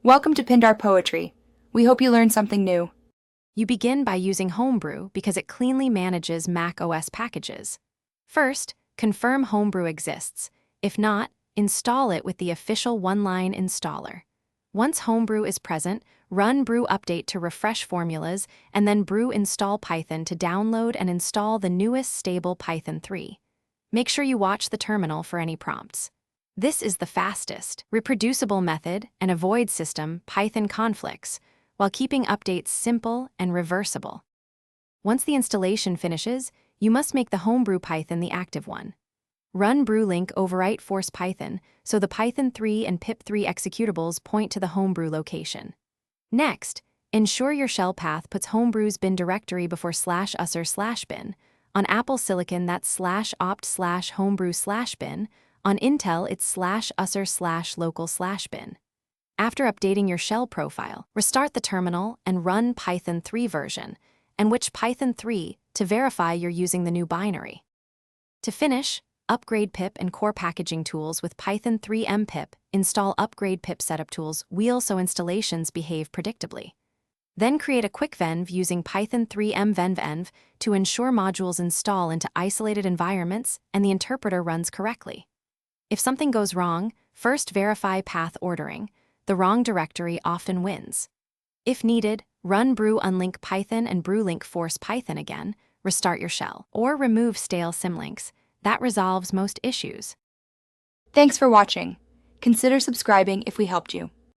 Welcome to Pindar Poetry. We hope you learned something new. You begin by using Homebrew because it cleanly manages Mac OS packages. First, confirm Homebrew exists. If not, install it with the official one-line installer. Once Homebrew is present, run brew update to refresh formulas and then brew install Python to download and install the newest stable Python 3. Make sure you watch the terminal for any prompts. This is the fastest, reproducible method and avoids system Python conflicts, while keeping updates simple and reversible. Once the installation finishes, you must make the Homebrew Python the active one. Run brewlink overwrite force Python so the Python 3 and pip3 executables point to the Homebrew location. Next, ensure your shell path puts Homebrew's bin directory before /usr/bin. On Apple Silicon, that's /opt/homebrew/bin. On Intel, it's /usr/local/bin. After updating your shell profile, restart the terminal and run Python 3 version, and which Python 3 to verify you're using the new binary. To finish, upgrade pip and core packaging tools with Python 3 mpip, install upgrade pip setup tools wheel so installations behave predictably. Then create a quick venv using Python 3 mvenvenv to ensure modules install into isolated environments and the interpreter runs correctly. If something goes wrong, first verify path ordering. The wrong directory often wins. If needed, run brew unlink Python and brewlink force Python again, restart your shell, or remove stale symlinks. That resolves most issues. Thanks for watching. Consider subscribing if we helped you.